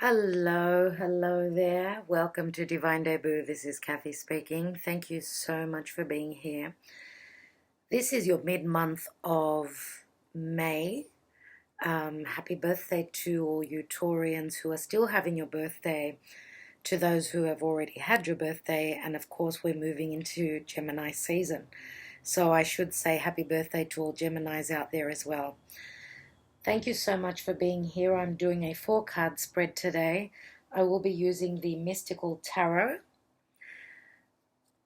Hello there. Welcome to Divine Debut. This is Kathy speaking. Thank you so much for being here. This is your mid-month of May. Happy birthday to all you Taurians who are still having your birthday, to those who have already had your birthday, and of course we're moving into Gemini season. So I should say happy birthday to all Geminis out there as well. Thank you so much for being here. I'm doing a 4-card spread today. I will be using the Mystical Tarot,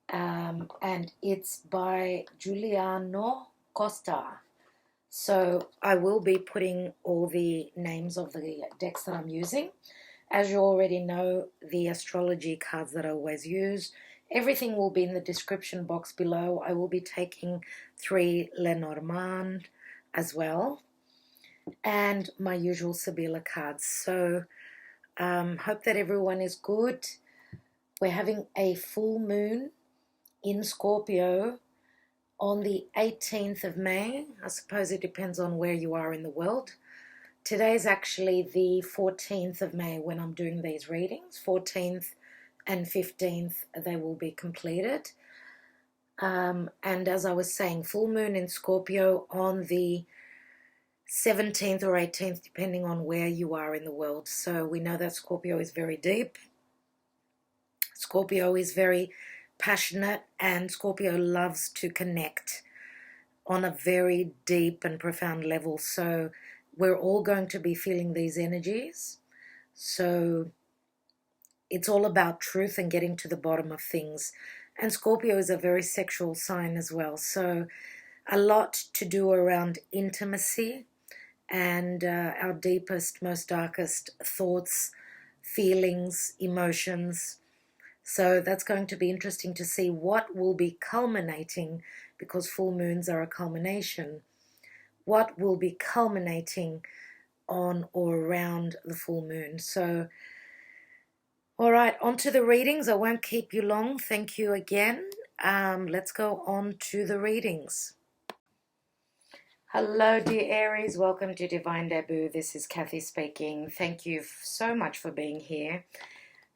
and it's by Guiliano, Costa. So I will be putting all the names of the decks that I'm using. As you already know, the astrology cards that I always use, everything will be in the description box below. I will be taking 3 Lenormand as well, and my usual Sibilla cards. So hope that everyone is good. We're having a full moon in Scorpio on the 18th of May. I suppose it depends on where you are in the world. Today's actually the 14th of May when I'm doing these readings. 14th and 15th, they will be completed. And as I was saying, full moon in Scorpio on the 17th or 18th, depending on where you are in the world. So we know that Scorpio is very deep. Scorpio is very passionate, and Scorpio loves to connect on a very deep and profound level. So we're all going to be feeling these energies. So it's all about truth and getting to the bottom of things. And Scorpio is a very sexual sign as well. So a lot to do around intimacy and our deepest, most darkest thoughts, feelings, emotions. So that's going to be interesting to see what will be culminating, because full moons are a culmination. What will be culminating on or around the full moon. So, all right, on to the readings. I won't keep you long. Thank you again. Let's go on to the readings. Hello, dear Aries. Welcome to Divine Debut. This is Kathy speaking. Thank you so much for being here.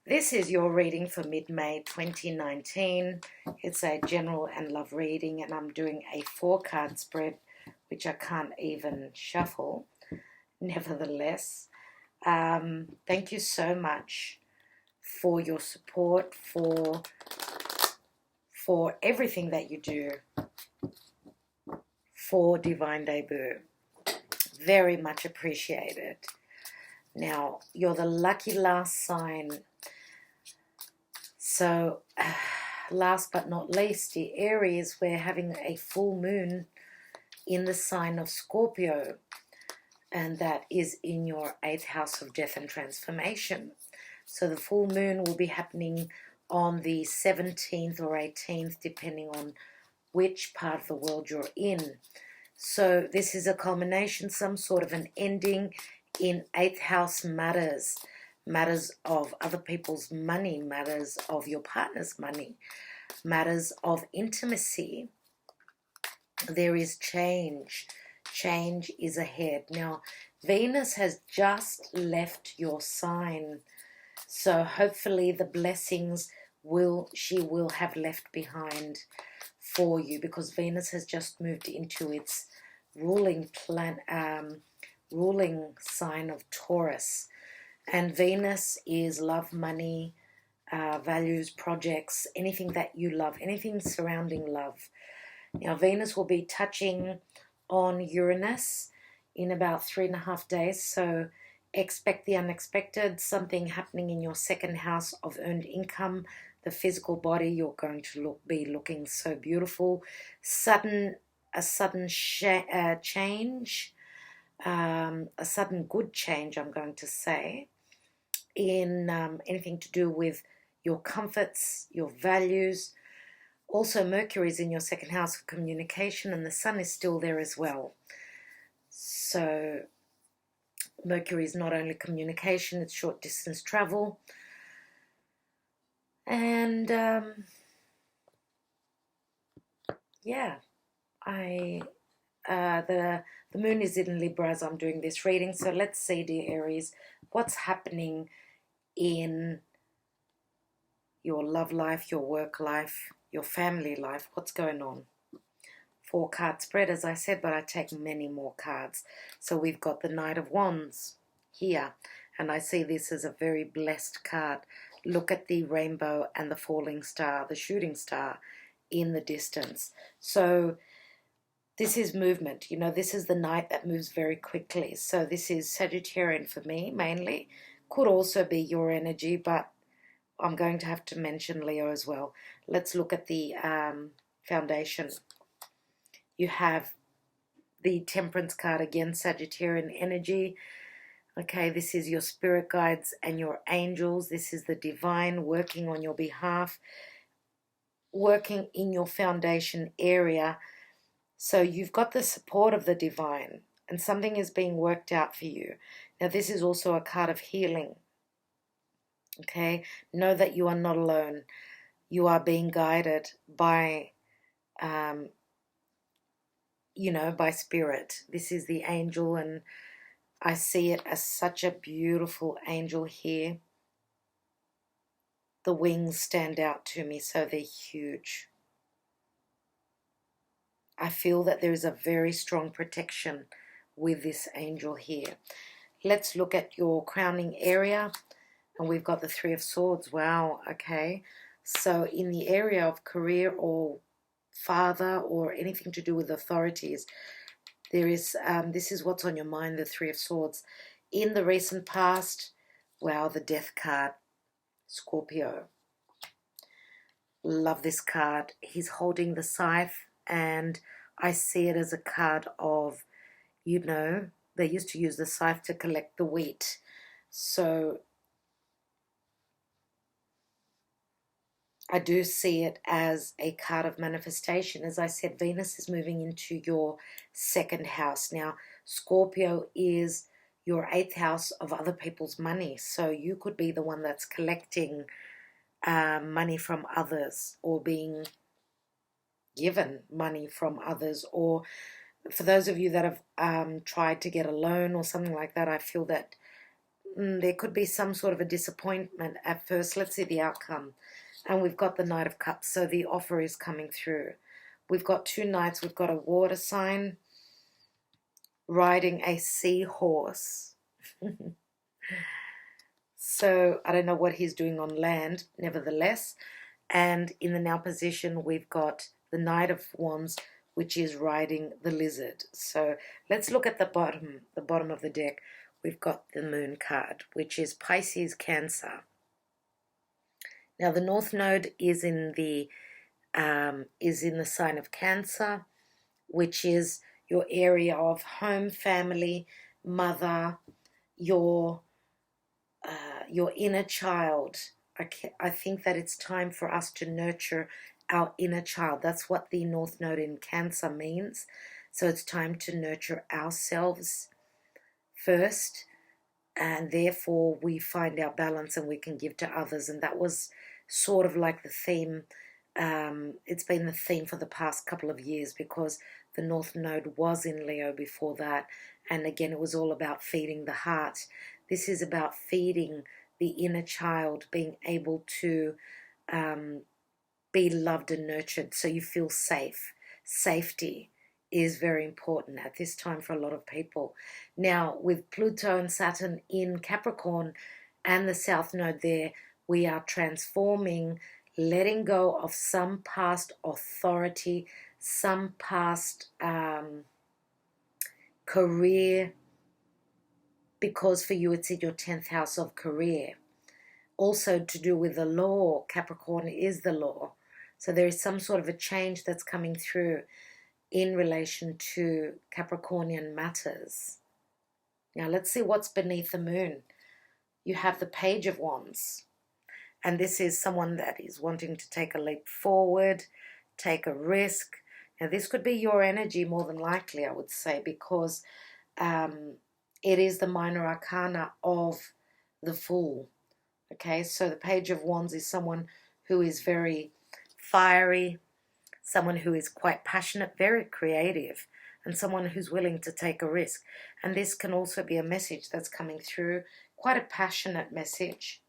This is your reading for mid-May 2019. It's a general and love reading, and I'm doing a 4-card spread, which I can't even shuffle. Nevertheless, thank you so much for your support, for everything that you do for Divine Debut. Very much appreciated. Now, you're the lucky last sign. So, last but not least, the Aries, we're having a full moon in the sign of Scorpio, and that is in your 8th house of death and transformation. So the full moon will be happening on the 17th or 18th, depending on which part of the world you're in. So this is a culmination, some sort of an ending in 8th house matters. Matters of other people's money, matters of your partner's money, matters of intimacy. There is change. Change is ahead. Now, Venus has just left your sign. So hopefully the blessings she will have left behind for you, because Venus has just moved into its ruling sign of Taurus. And Venus is love, money, values, projects, anything that you love, anything surrounding love. Now, Venus will be touching on Uranus in about 3.5 days. So expect the unexpected, something happening in your 2nd house of earned income, the physical body. You're going to be looking so beautiful. A sudden change, a sudden good change, I'm going to say, in anything to do with your comforts, your values. Also, Mercury is in your 2nd house of communication, and the Sun is still there as well. So Mercury is not only communication, it's short distance travel. And yeah, the moon is in Libra as I'm doing this reading. So let's see, dear Aries, what's happening in your love life, your work life, your family life. What's going on? 4-card spread, as I said, but I take many more cards. So we've got the Knight of Wands here, and I see this as a very blessed card. Look at the rainbow and the falling star, the shooting star in the distance. So this is movement. You know, this is the Knight that moves very quickly. So this is Sagittarian for me, mainly. Could also be your energy, but I'm going to have to mention Leo as well. Let's look at the foundation. You have the Temperance card again, Sagittarian energy. Okay, this is your spirit guides and your angels. This is the divine working on your behalf, working in your foundation area. So you've got the support of the divine, and something is being worked out for you. Now, this is also a card of healing. Okay, know that you are not alone. You are being guided by by spirit. This is the angel, and I see it as such a beautiful angel here. The wings stand out to me, so they're huge. I feel that there is a very strong protection with this angel here. Let's look at your crowning area, and we've got the 3 of Swords. Wow, okay. So in the area of career or father or anything to do with authorities, there is this is what's on your mind, the 3 of Swords. In the recent past, wow, the Death card, Scorpio. Love this card. He's holding the scythe, and I see it as a card of, they used to use the scythe to collect the wheat. So I do see it as a card of manifestation. As I said, Venus is moving into your 2nd house. Now, Scorpio is your 8th house of other people's money. So you could be the one that's collecting money from others, or being given money from others. Or for those of you that have tried to get a loan or something like that, I feel that there could be some sort of a disappointment at first. Let's see the outcome. And we've got the Knight of Cups, so the offer is coming through. We've got 2 knights. We've got a water sign riding a seahorse. So I don't know what he's doing on land, nevertheless. And in the now position, we've got the Knight of Wands, which is riding the lizard. So let's look at the bottom of the deck. We've got the Moon card, which is Pisces, Cancer. Now, the North Node is in the sign of Cancer, which is your area of home, family, mother, your inner child. I think that it's time for us to nurture our inner child. That's what the North Node in Cancer means. So it's time to nurture ourselves first, and therefore we find our balance and we can give to others. And that was sort of like the theme. It's been the theme for the past couple of years, because the North Node was in Leo before that, and again it was all about feeding the heart. This is about feeding the inner child, being able to be loved and nurtured so you feel safe. Safety is very important at this time for a lot of people. Now, with Pluto and Saturn in Capricorn and the South Node there, we are transforming, letting go of some past authority, some past career, because for you it's in your 10th house of career. Also to do with the law. Capricorn is the law. So there is some sort of a change that's coming through in relation to Capricornian matters. Now let's see what's beneath the moon. You have the Page of Wands. And this is someone that is wanting to take a leap forward, take a risk. Now this could be your energy more than likely, I would say, because it is the minor arcana of the Fool. Okay, so the Page of Wands is someone who is very fiery, someone who is quite passionate, very creative, and someone who's willing to take a risk. And this can also be a message that's coming through, quite a passionate message.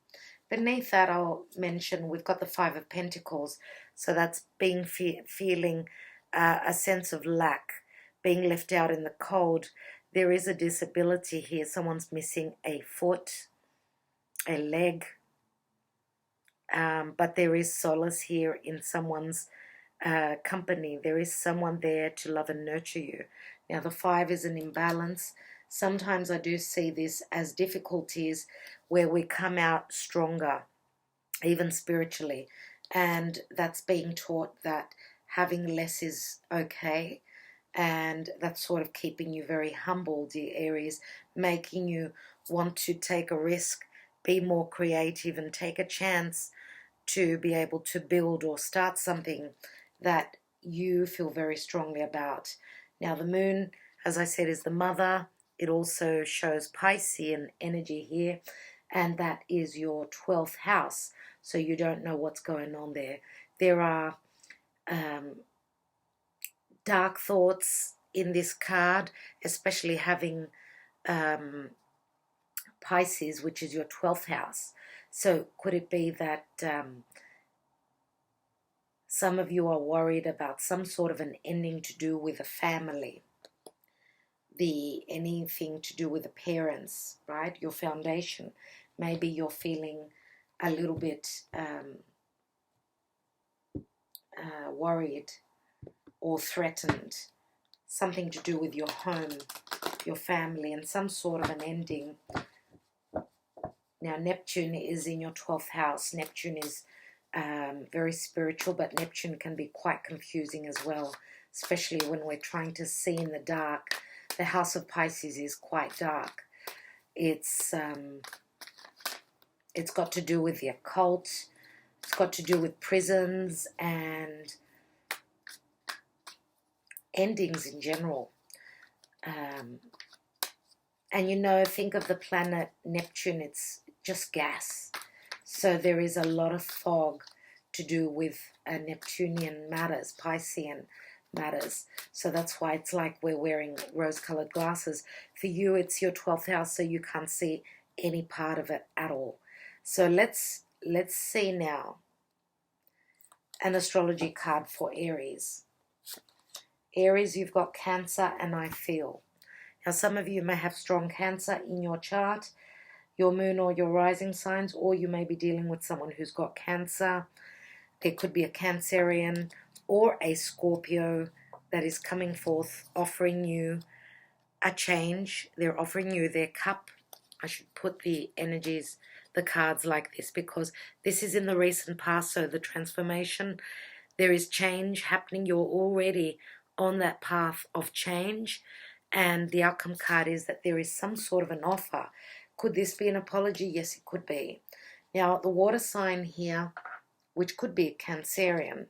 Beneath that, I'll mention we've got the Five of Pentacles. So that's being feeling a sense of lack, being left out in the cold. There is a disability here. Someone's missing a foot, a leg, but there is solace here in someone's company. There is someone there to love and nurture you. Now, the five is an imbalance. Sometimes I do see this as difficulties where we come out stronger, even spiritually, and that's being taught that having less is okay, and that's sort of keeping you very humble, dear Aries, making you want to take a risk, be more creative, and take a chance to be able to build or start something that you feel very strongly about. Now, the moon, as I said, is the mother. It also shows Piscean energy here, and that is your 12th house. So you don't know what's going on there. There are dark thoughts in this card, especially having Pisces, which is your 12th house. So could it be that some of you are worried about some sort of an ending to do with a family, anything to do with the parents, right? Your foundation. Maybe you're feeling a little bit worried or threatened. Something to do with your home, your family, and some sort of an ending. Now, Neptune is in your 12th house. Neptune is very spiritual, but Neptune can be quite confusing as well, especially when we're trying to see in the dark. The house of Pisces is quite dark. It's got to do with the occult. It's got to do with prisons and endings in general. And you know, think of the planet Neptune, it's just gas. So there is a lot of fog to do with Neptunian matters, Piscean matters. So that's why it's like we're wearing rose-colored glasses. For you, it's your 12th house, so you can't see any part of it at all. So let's see now an astrology card for Aries. Aries, you've got Cancer and I feel. Now, some of you may have strong Cancer in your chart, your moon or your rising signs, or you may be dealing with someone who's got Cancer. There could be a Cancerian or a Scorpio that is coming forth offering you a change. They're offering you their cup. I should put the energies, the cards like this, because this is in the recent past, so the transformation, there is change happening. You're already on that path of change, and the outcome card is that there is some sort of an offer. Could this be an apology? Yes, it could be. Now, the water sign here, which could be a Cancerian,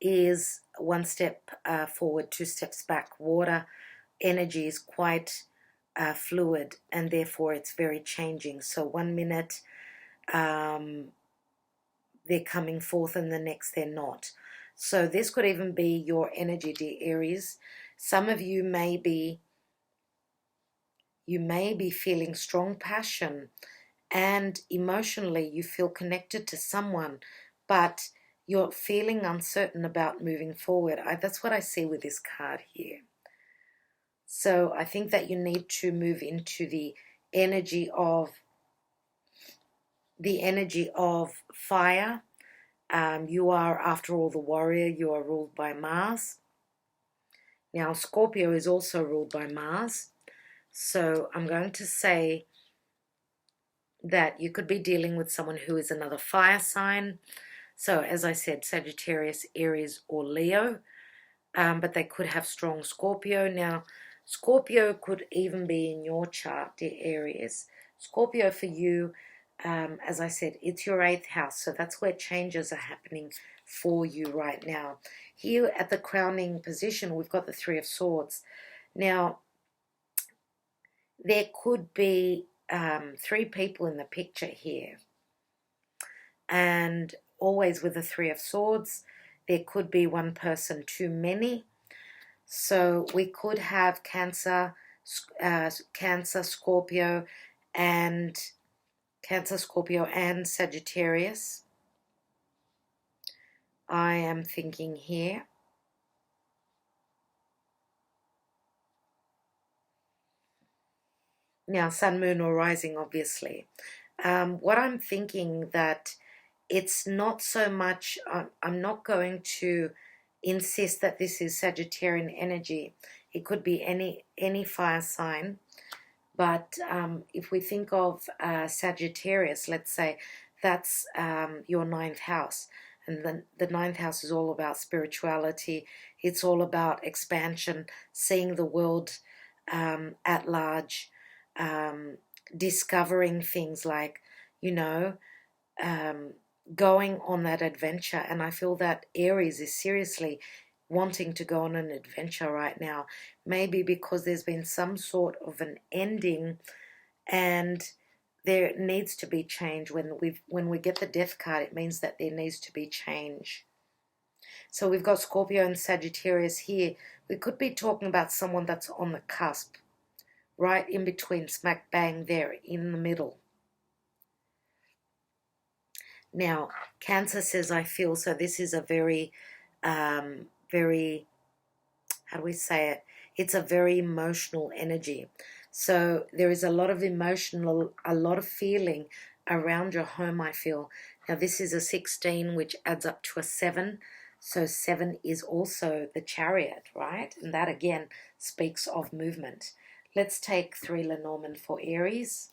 is one step forward, two steps back. Water energy is quite fluid, and therefore it's very changing. So 1 minute they're coming forth and the next they're not. So this could even be your energy, dear Aries. Some of you may be feeling strong passion, and emotionally you feel connected to someone, but you're feeling uncertain about moving forward. That's what I see with this card here. So I think that you need to move into the energy of fire. You are, after all, the warrior. You are ruled by Mars. Now, Scorpio is also ruled by Mars. So I'm going to say that you could be dealing with someone who is another fire sign. So as I said, Sagittarius, Aries, or Leo. But they could have strong Scorpio. Now, Scorpio could even be in your chart, dear Aries. Scorpio for you, as I said, it's your 8th house. So that's where changes are happening for you right now. Here at the crowning position, we've got the 3 of Swords. Now, there could be 3 people in the picture here. And always with the 3 of Swords, there could be one person too many. So we could have Cancer, Scorpio, and Cancer, Scorpio, and Sagittarius. I am thinking here. Now, Sun, Moon, or Rising, obviously. What I'm thinking that it's not so much, I'm not going to insist that this is Sagittarian energy. It could be any fire sign. But if we think of Sagittarius, let's say that's your ninth house. And the ninth house is all about spirituality. It's all about expansion, seeing the world at large, discovering things like, you know, going on that adventure. And I feel that Aries is seriously wanting to go on an adventure right now, maybe because there's been some sort of an ending and there needs to be change. When we get the Death card, it means that there needs to be change. So we've got Scorpio and Sagittarius here. We could be talking about someone that's on the cusp, right in between, smack bang there in the middle. Now, Cancer says, I feel, so this is a very, very, how do we say it? It's a very emotional energy. So there is a lot of a lot of feeling around your home, I feel. Now, this is a 16, which adds up to a 7. So 7 is also the Chariot, right? And that, again, speaks of movement. Let's take 3 Lenormand for Aries.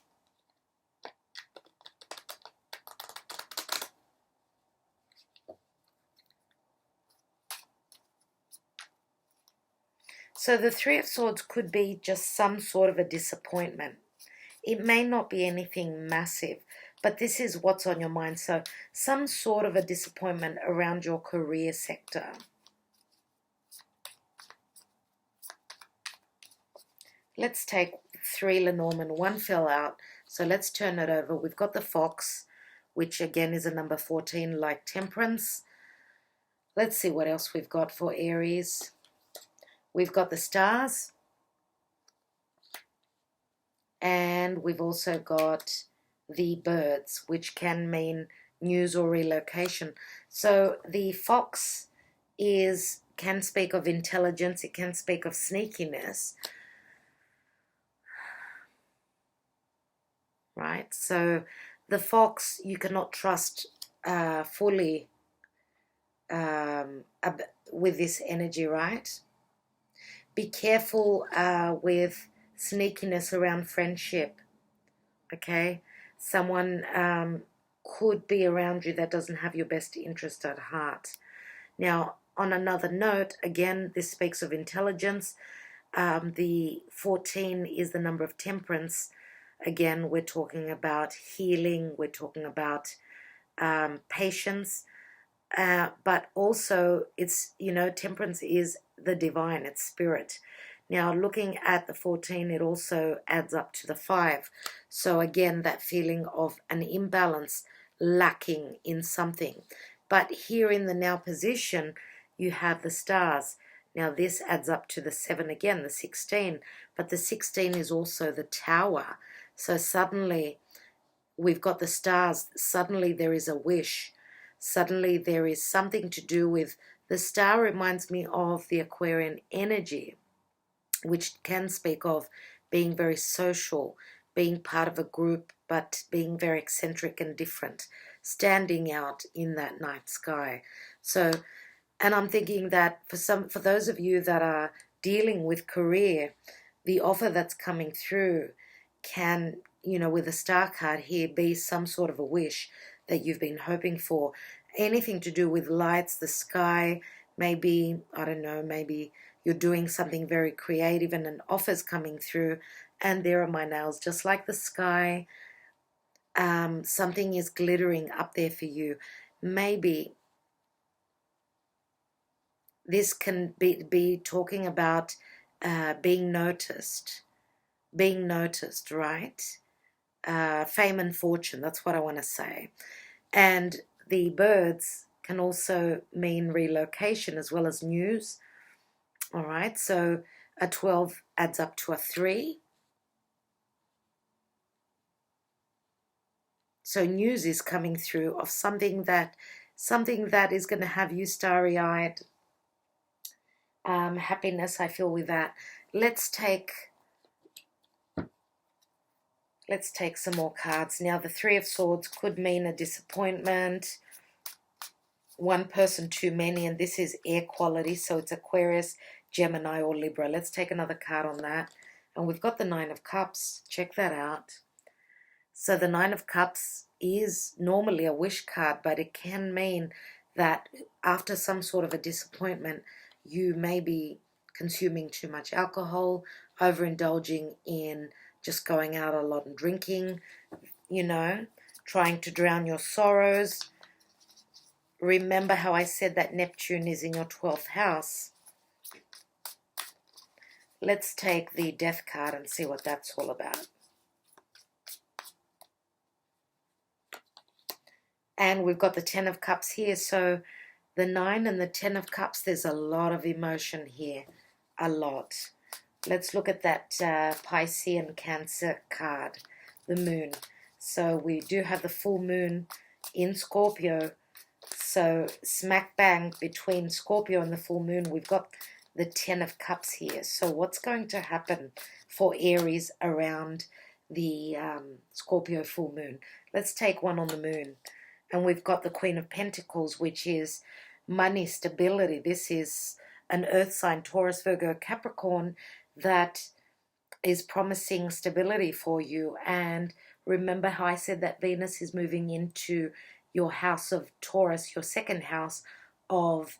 So the Three of Swords could be just some sort of a disappointment. It may not be anything massive, but this is what's on your mind. So some sort of a disappointment around your career sector. Let's take 3 Lenormand. 1 fell out, so let's turn it over. We've got the Fox, which again is a number 14, like Temperance. Let's see what else we've got for Aries. We've got the Stars. And we've also got the Birds, which can mean news or relocation. So the Fox can speak of intelligence. It can speak of sneakiness. Right? So the Fox, you cannot trust fully with this energy, right? Be careful with sneakiness around friendship, okay? Someone could be around you that doesn't have your best interest at heart. Now, on another note, again, this speaks of intelligence. The 14 is the number of Temperance. Again, we're talking about healing. We're talking about patience. But also, it's, Temperance is the divine, it's spirit. Now, looking at the 14, it also adds up to the 5. So again, that feeling of an imbalance, lacking in something. But here in the now position, you have the Stars. Now, this adds up to the 7 again, the 16. But the 16 is also the Tower. So suddenly, we've got the Stars. Suddenly, there is a wish. Suddenly, there is something to do with the Star. Reminds me of the Aquarian energy, which can speak of being very social, being part of a group, but being very eccentric and different, standing out in that night sky. So, and I'm thinking that for those of you that are dealing with career, the offer that's coming through can, with the Star card here, be some sort of a wish that you've been hoping for. Anything to do with lights, the sky, maybe, I don't know, maybe you're doing something very creative and an offer's coming through, and there are my nails, just like the sky. Something is glittering up there for you. Maybe this can be talking about being noticed, right? Fame and fortune, that's what I want to say. And the Birds can also mean relocation as well as news. All right, so a 12 adds up to a 3. So news is coming through of something that is going to have you starry-eyed. Happiness, I feel, with that. Let's take some more cards. Now, the Three of Swords could mean a disappointment, one person too many, and this is air quality, so it's Aquarius, Gemini, or Libra. Let's take another card on that. And we've got the Nine of Cups. Check that out. So the Nine of Cups is normally a wish card, but it can mean that after some sort of a disappointment, you may be consuming too much alcohol, overindulging in just going out a lot and drinking, you know, trying to drown your sorrows. Remember how I said that Neptune is in your 12th house? Let's take the Death card and see what that's all about. And we've got the Ten of Cups here. So the 9 and the 10 of Cups, there's a lot of emotion here. A lot. Let's look at that Piscean Cancer card, the Moon. So we do have the full moon in Scorpio. So smack bang between Scorpio and the full moon, we've got the 10 of Cups here. So what's going to happen for Aries around the Scorpio full moon? Let's take one on the moon. And we've got the Queen of Pentacles, which is money, stability. This is an earth sign, Taurus, Virgo, Capricorn, that is promising stability for you. And remember how I said that Venus is moving into your house of Taurus, your second house of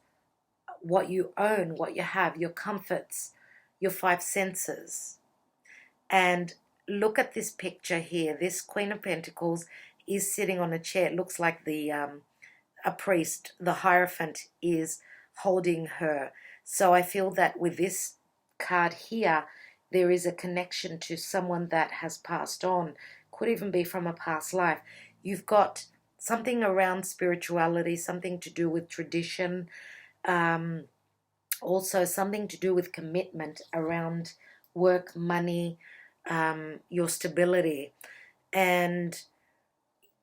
what you own, what you have, your comforts, your five senses. And look at this picture here. This Queen of Pentacles is sitting on a chair. It looks like the a priest, the Hierophant, is holding her. So I feel that with this card here, there is a connection to someone that has passed on. Could even be from a past life. You've got something around spirituality, something to do with tradition, also something to do with commitment around work, money, your stability. And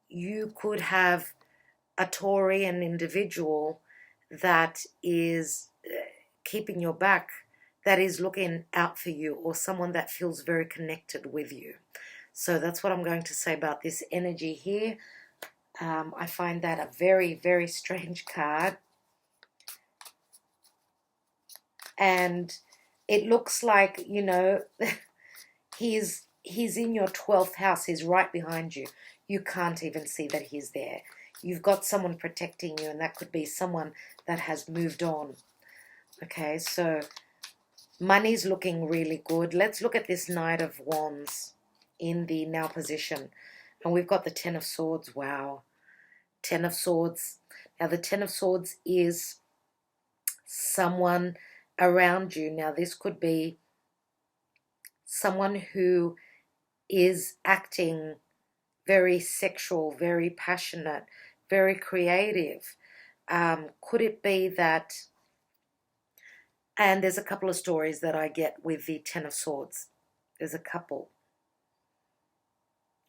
you could have a Taurian individual that is keeping your back, that is looking out for you, or someone that feels very connected with you. So that's what I'm going to say about this energy here. I find that a very, very strange card. And it looks like, you know, he's in your 12th house. He's right behind you. You can't even see that he's there. You've got someone protecting you, and that could be someone that has moved on. Okay, so money's looking really good. Let's look at this Knight of Wands in the now position. And we've got the Ten of Swords. Wow. Ten of Swords. Now, the Ten of Swords is someone around you. Now, this could be someone who is acting very sexual, very passionate, very creative. Could it be that, and there's a couple of stories that I get with the Ten of Swords. There's a couple.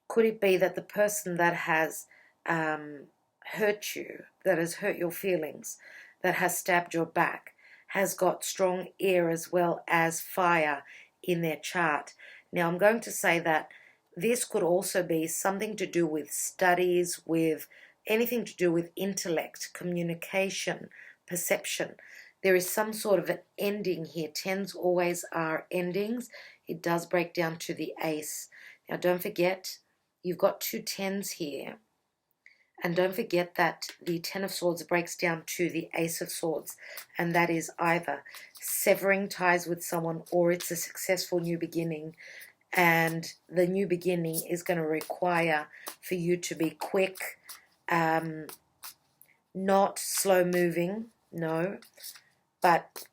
Could it be that the person that has hurt you, that has hurt your feelings, that has stabbed your back, has got strong air as well as fire in their chart? Now, I'm going to say that this could also be something to do with studies, with anything to do with intellect, communication, perception. There is some sort of an ending here. Tens always are endings. It does break down to the ace. Now, don't forget, you've got two tens here. And don't forget that the Ten of Swords breaks down to the Ace of Swords. And that is either severing ties with someone, or it's a successful new beginning. And the new beginning is going to require for you to be quick, not slow moving, no, but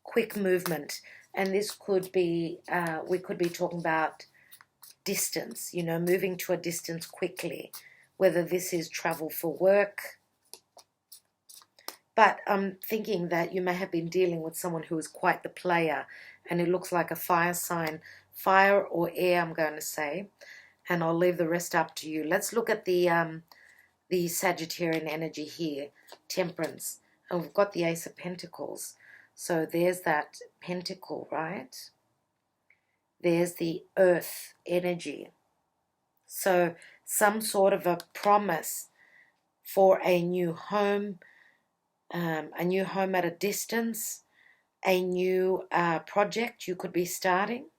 quick movement. And this could be, we could be talking about distance, you know, moving to a distance quickly, whether this is travel for work. But I'm thinking that you may have been dealing with someone who is quite the player, and it looks like a fire sign. Fire or air, I'm going to say. and I'll leave the rest up to you. Let's look at the Sagittarian energy here, Temperance. And we've got the Ace of Pentacles. So there's that pentacle, right? There's the Earth energy. So some sort of a promise for a new home at a distance, a new project you could be starting.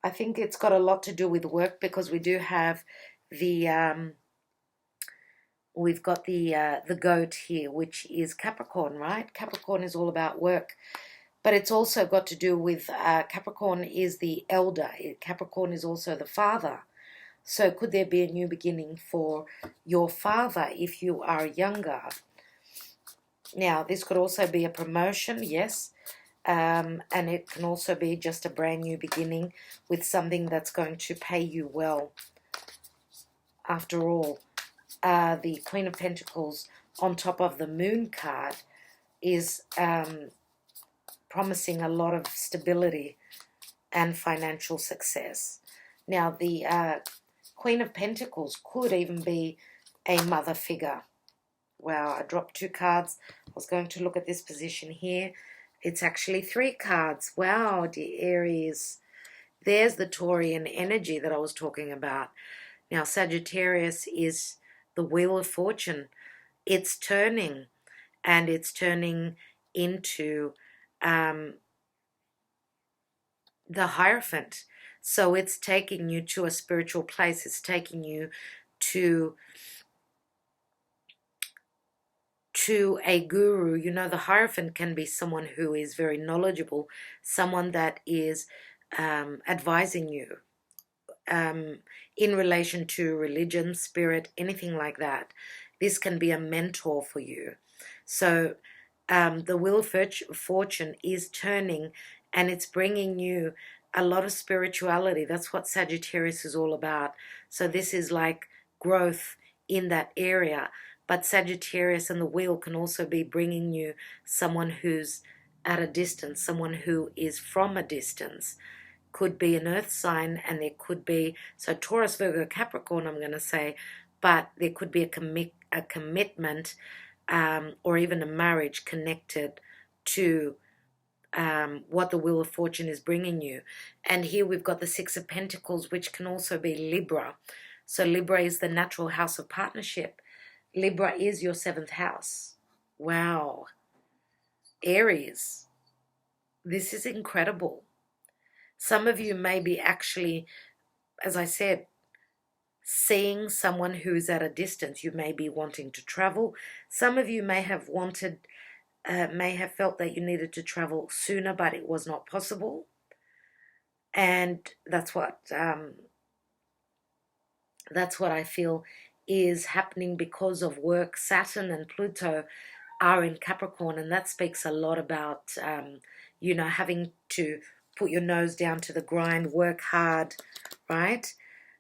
I think it's got a lot to do with work, because we do have the we've got the goat here, which is Capricorn, right? Capricorn is all about work, but it's also got to do with Capricorn is the elder. Capricorn is also the father. So could there be a new beginning for your father if you are younger? Now, this could also be a promotion, yes, and it can also be just a brand new beginning with something that's going to pay you well. After all, the Queen of Pentacles on top of the Moon card is promising a lot of stability and financial success. Now, the Queen of Pentacles could even be a mother figure. Wow, I dropped 2 cards. I was going to look at this position here. It's actually 3 cards. Wow, dear Aries. There's the Taurian energy that I was talking about. Now, Sagittarius is the Wheel of Fortune. It's turning, and it's turning into the Hierophant. So it's taking you to a spiritual place. It's taking you to a guru. You know, the Hierophant can be someone who is very knowledgeable, someone that is advising you in relation to religion, spirit, anything like that. This can be a mentor for you. So the Wheel of Fortune is turning, and it's bringing you a lot of spirituality. That's what Sagittarius is all about. So this is like growth in that area. But Sagittarius and the wheel can also be bringing you someone who's at a distance, someone who is from a distance. Could be an earth sign, and there could be, so Taurus, Virgo, Capricorn, I'm going to say, but there could be a commitment or even a marriage connected to what the Wheel of Fortune is bringing you. And here we've got the 6 of Pentacles, which can also be Libra. So Libra is the natural house of partnership. Libra is your 7th house. Wow. Aries, this is incredible. Some of you may be actually, as I said, seeing someone who's at a distance. You may be wanting to travel. Some of you may have wanted, may have felt that you needed to travel sooner, but it was not possible. And that's what I feel is happening because of work. Saturn and Pluto are in Capricorn, and that speaks a lot about, you know, having to put your nose down to the grind, work hard, right?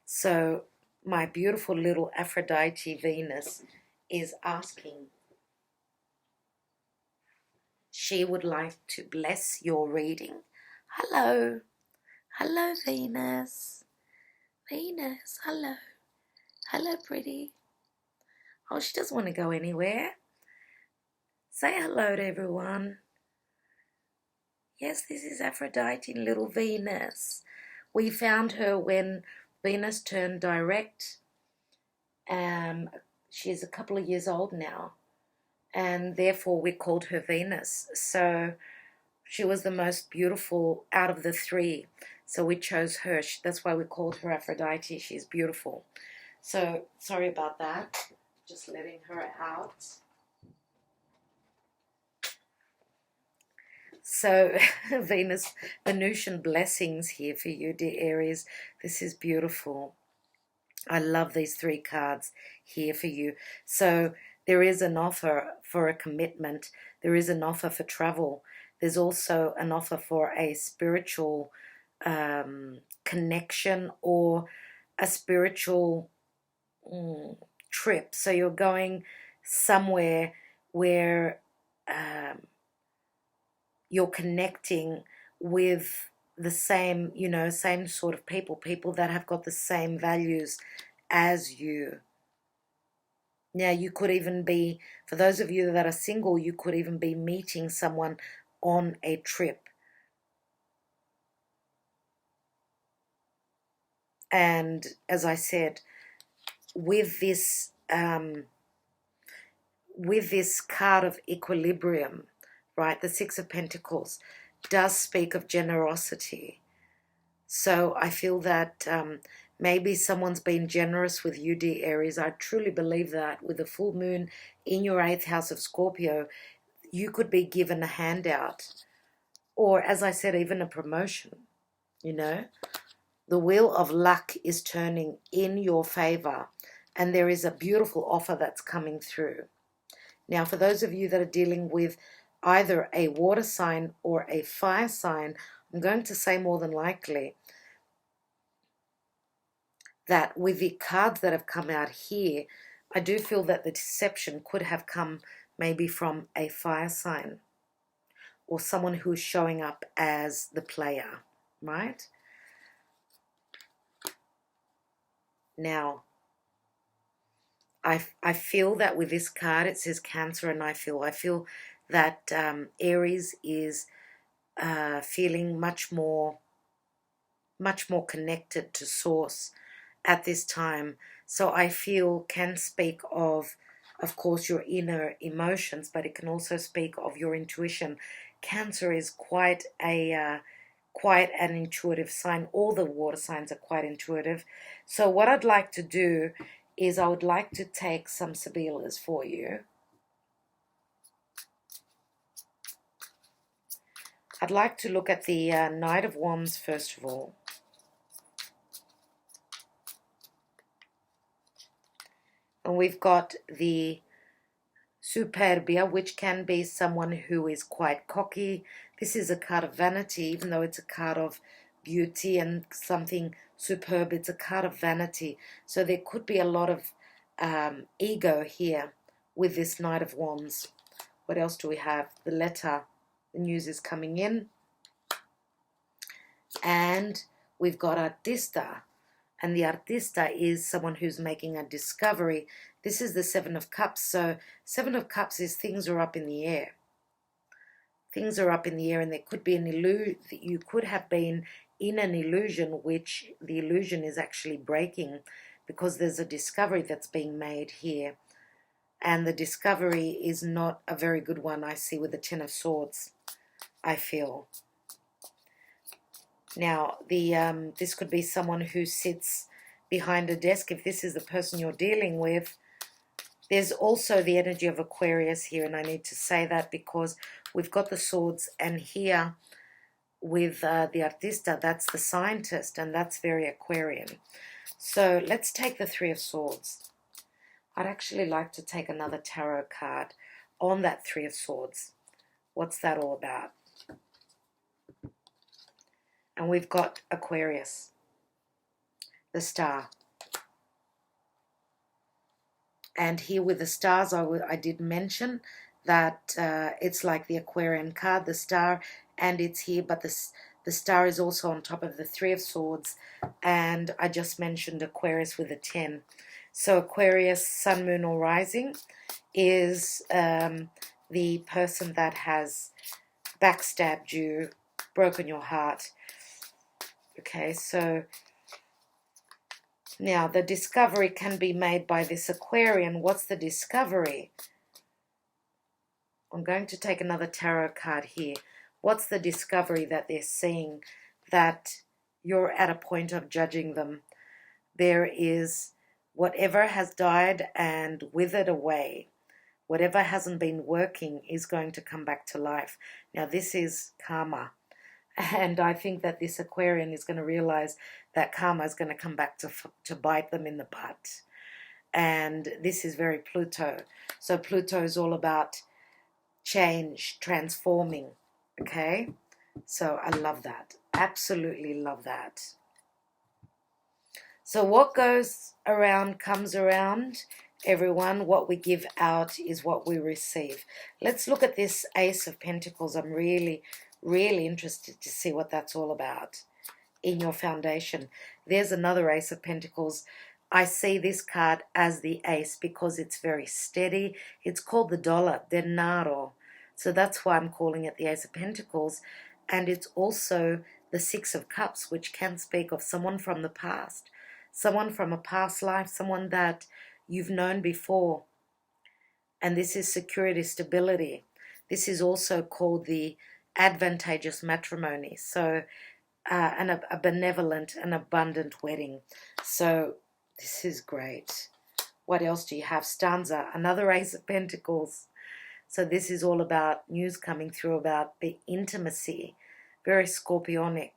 So my beautiful little Aphrodite Venus is asking, she would like to bless your reading. Hello. Hello, Venus. Venus, hello. Hello, pretty. Oh, she doesn't want to go anywhere. Say hello to everyone. Yes, this is Aphrodite, little Venus. We found her when Venus turned direct. She's a couple of years old now, and therefore we called her Venus. So she was the most beautiful out of the 3. So we chose her. That's why we called her Aphrodite. She's beautiful. So sorry about that. Just letting her out. So Venus, Venusian blessings here for you, dear Aries. This is beautiful. I love these 3 cards here for you. So there is an offer for a commitment. There is an offer for travel. There's also an offer for a spiritual connection or a spiritual trip. So you're going somewhere where you're connecting with the same, you know, same sort of people that have got the same values as you. Now, you could even be, for those of you that are single, you could even be meeting someone on a trip. And as I said, with this card of equilibrium, right, the Six of Pentacles does speak of generosity. So I feel that maybe someone's been generous with you, dear Aries. I truly believe that with the full moon in your 8th house of Scorpio, you could be given a handout, or as I said, even a promotion, you know. The wheel of luck is turning in your favor, and there is a beautiful offer that's coming through. Now, for those of you that are dealing with either a water sign or a fire sign, I'm going to say more than likely that with the cards that have come out here, I do feel that the deception could have come maybe from a fire sign or someone who's showing up as the player, right? Now, I feel that with this card, it says Cancer, and I feel that Aries is feeling much more connected to Source at this time. So I feel can speak of course, your inner emotions, but it can also speak of your intuition. Cancer is quite an intuitive sign. All the water signs are quite intuitive. So what I'd like to do is I would like to take some Sibillas for you. I'd like to look at the Knight of Wands first of all. And we've got the Superbia, which can be someone who is quite cocky. This is a card of vanity, even though it's a card of beauty and something superb. It's a card of vanity. So there could be a lot of ego here with this Knight of Wands. What else do we have? The letter. The news is coming in. And we've got Artista. And the Artista is someone who's making a discovery. This is the Seven of Cups. So Seven of Cups is things are up in the air. Things are up in the air, and there could be an illusion. You could have been in an illusion, which the illusion is actually breaking because there's a discovery that's being made here. And the discovery is not a very good one, I see, with the Ten of Swords, I feel. Now, this could be someone who sits behind a desk. If this is the person you're dealing with, there's also the energy of Aquarius here, and I need to say that because we've got the swords, and here with the Artista, that's the scientist, and that's very Aquarian. So let's take the Three of Swords. I'd actually like to take another tarot card on that Three of Swords. What's that all about? And we've got Aquarius, the star. And here with the stars, I did mention that it's like the Aquarian card, the star, and it's here, but the star is also on top of the Three of Swords. And I just mentioned Aquarius with a 10. So Aquarius, sun, moon, or rising is the person that has backstabbed you, broken your heart. Okay, so now the discovery can be made by this Aquarian. What's the discovery? I'm going to take another tarot card here. What's the discovery that they're seeing that you're at a point of judging them? There is whatever has died and withered away. Whatever hasn't been working is going to come back to life. Now this is karma. And I think that this Aquarian is going to realize that karma is going to come back to bite them in the butt. And this is very Pluto. So Pluto is all about change, transforming. Okay? So I love that. Absolutely love that. So what goes around comes around, everyone. What we give out is what we receive. Let's look at this Ace of Pentacles. I'm really Really interested to see what that's all about in your foundation. There's another Ace of Pentacles. I see this card as the ace because it's very steady. It's called the dollar, denaro. So that's why I'm calling it the Ace of Pentacles. And it's also the Six of Cups, which can speak of someone from the past, someone from a past life, someone that you've known before. And this is security, stability. This is also called the advantageous matrimony. So a benevolent and abundant wedding. So this is great. What else do you have? Stanza, another Ace of Pentacles. So this is all about news coming through about the intimacy, very scorpionic.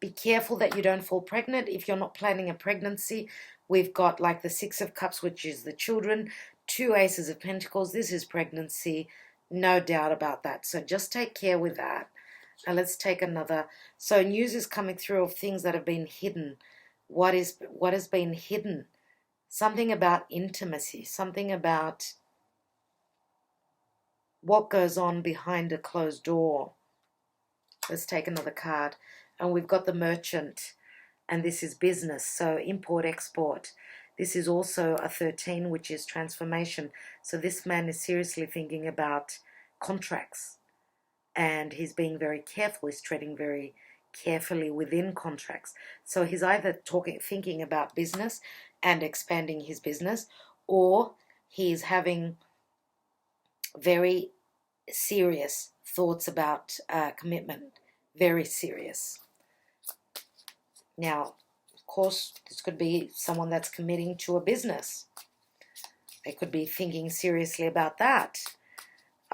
Be careful that you don't fall pregnant. If you're not planning a pregnancy, we've got like the Six of Cups, which is the children, two Aces of Pentacles. This is pregnancy, no doubt about that. So just take care with that. Now let's take another. So news is coming through of things that have been hidden. What has been hidden? Something about intimacy, something about what goes on behind a closed door. Let's take another card. And we've got the Merchant, and this is business, so import, export. This is also a 13, which is transformation. So this man is seriously thinking about contracts, and he's being very careful. He's treading very carefully within contracts. So he's either thinking about business and expanding his business, or he's having very serious thoughts about commitment. Very serious. Now, of course, this could be someone that's committing to a business. They could be thinking seriously about that.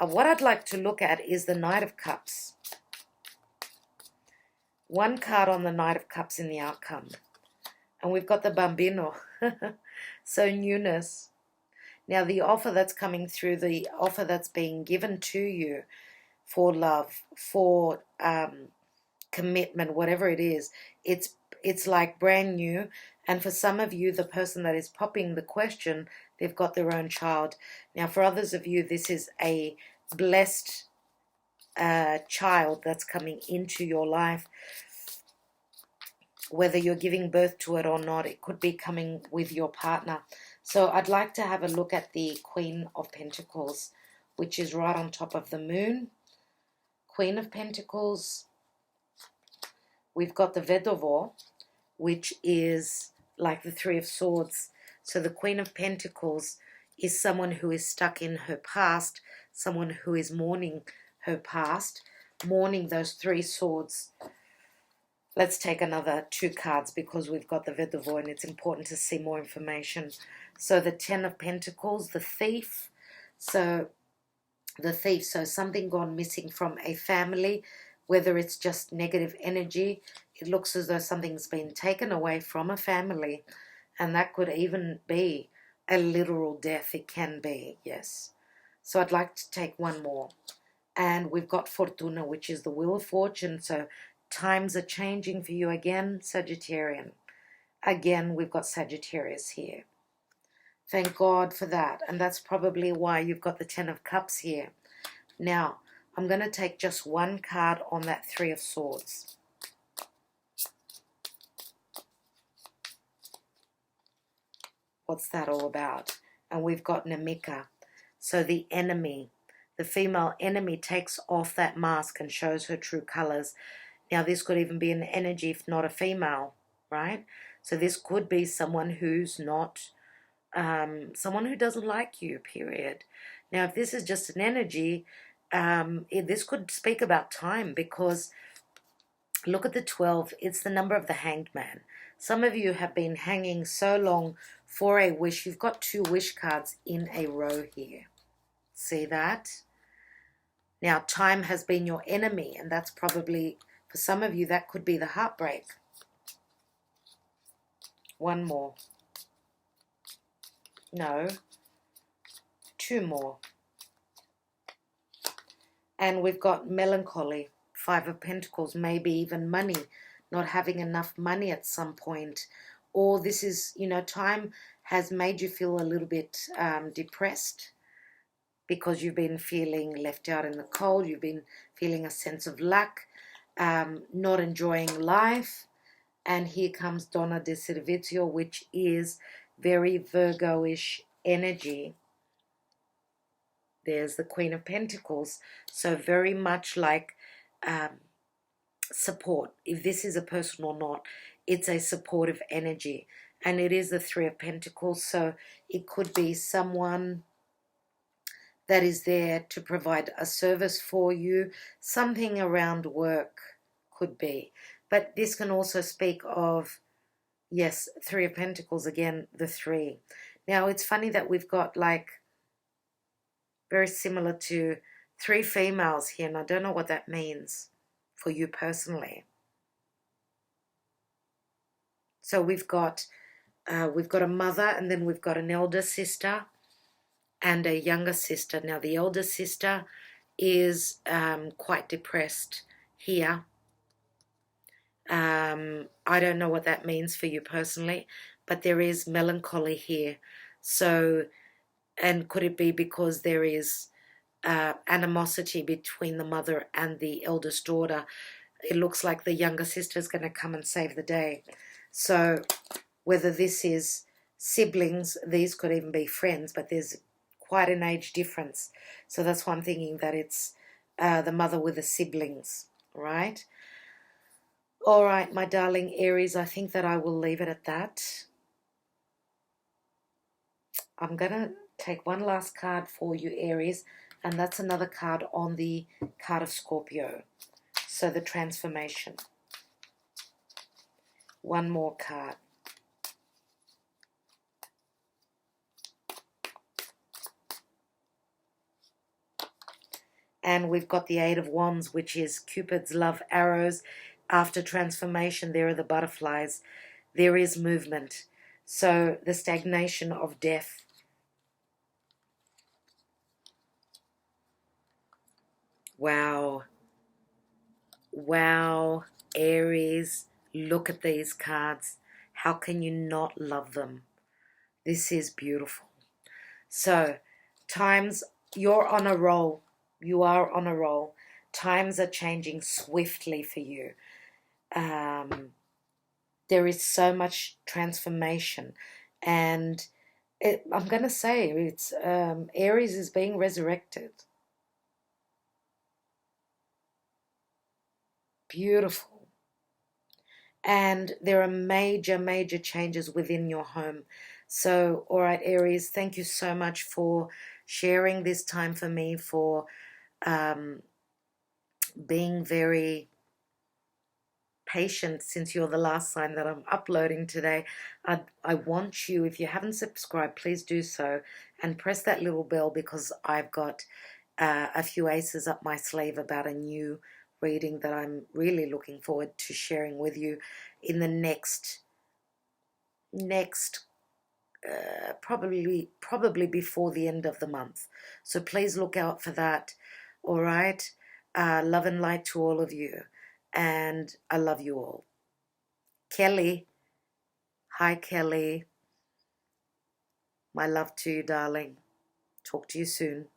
What I'd like to look at is the Knight of Cups. One card on the Knight of Cups in the outcome. And we've got the Bambino. So newness. Now the offer that's coming through, the offer that's being given to you for love, for commitment, whatever it is, it's like brand new. And for some of you, the person that is popping the question, they've got their own child. Now for others of you, this is a blessed child that's coming into your life. Whether you're giving birth to it or not, it could be coming with your partner. So I'd like to have a look at the Queen of Pentacles, which is right on top of the moon. Queen of Pentacles. We've got the Vedovo, which is like the Three of Swords. So the Queen of Pentacles is someone who is stuck in her past, someone who is mourning her past, mourning those three swords. Let's take another two cards because we've got the Vedovo and it's important to see more information. So the Ten of Pentacles, the Thief. So the Thief, so something gone missing from a family, whether it's just negative energy. It looks as though something's been taken away from a family, and that could even be a literal death. It can be, yes. So I'd like to take one more. And we've got Fortuna, which is the Wheel of Fortune. So times are changing for you again, Sagittarian. Again, we've got Sagittarius here. Thank God for that. And that's probably why you've got the Ten of Cups here. Now, I'm going to take just one card on that Three of Swords. What's that all about? And we've got Namika. So the enemy, the female enemy, takes off that mask and shows her true colors. Now, this could even be an energy, if not a female, right? So this could be someone who's not, someone who doesn't like you, period. Now, if this is just an energy, this could speak about time, because look at the 12. It's the number of the Hanged Man. Some of you have been hanging so long for a wish. You've got two wish cards in a row here. See that? Now, time has been your enemy, and that's probably, for some of you, that could be the heartbreak. One more. No. Two more. And we've got melancholy, Five of Pentacles, maybe even money, not having enough money at some point. Or this is, you know, time has made you feel a little bit depressed because you've been feeling left out in the cold. You've been feeling a sense of lack, not enjoying life. And here comes Donna de Servizio, which is very Virgo-ish energy. There's the Queen of Pentacles. So very much like support. If this is a person or not, it's a supportive energy. And it is the Three of Pentacles. So it could be someone that is there to provide a service for you. Something around work could be. But this can also speak of, yes, Three of Pentacles, again, the three. Now, it's funny that we've got like very similar to three females here, and I don't know what that means for you personally. So we've got a mother, and then we've got an elder sister and a younger sister. Now, the elder sister is quite depressed here. I don't know what that means for you personally, but there is melancholy here. So, and could it be because there is animosity between the mother and the eldest daughter? It looks like the younger sister is going to come and save the day. So whether this is siblings, these could even be friends, but there's quite an age difference. So that's why I'm thinking that it's the mother with the siblings, right? All right, my darling Aries, I think that I will leave it at that. I'm going to take one last card for you, Aries, and that's another card on the card of Scorpio. So the transformation. One more card. And we've got the Eight of Wands, which is Cupid's love arrows. After transformation, there are the butterflies. There is movement. So the stagnation of death. Wow. Wow, Aries, look at these cards. How can you not love them? This is beautiful. So, times, you're on a roll. You are on a roll. Times are changing swiftly for you. There is so much transformation. And I'm going to say, it's Aries is being resurrected. Beautiful. And there are major, major changes within your home. So, all right, Aries, thank you so much for sharing this time for me, for being very patient since you're the last sign that I'm uploading today. I want you, if you haven't subscribed, please do so and press that little bell, because I've got a few aces up my sleeve about a new reading that I'm really looking forward to sharing with you in the next probably before the end of the month. So please look out for that. All right. Love and light to all of you, and I love you all. Kelly, hi Kelly, my love to you, darling. Talk to you soon.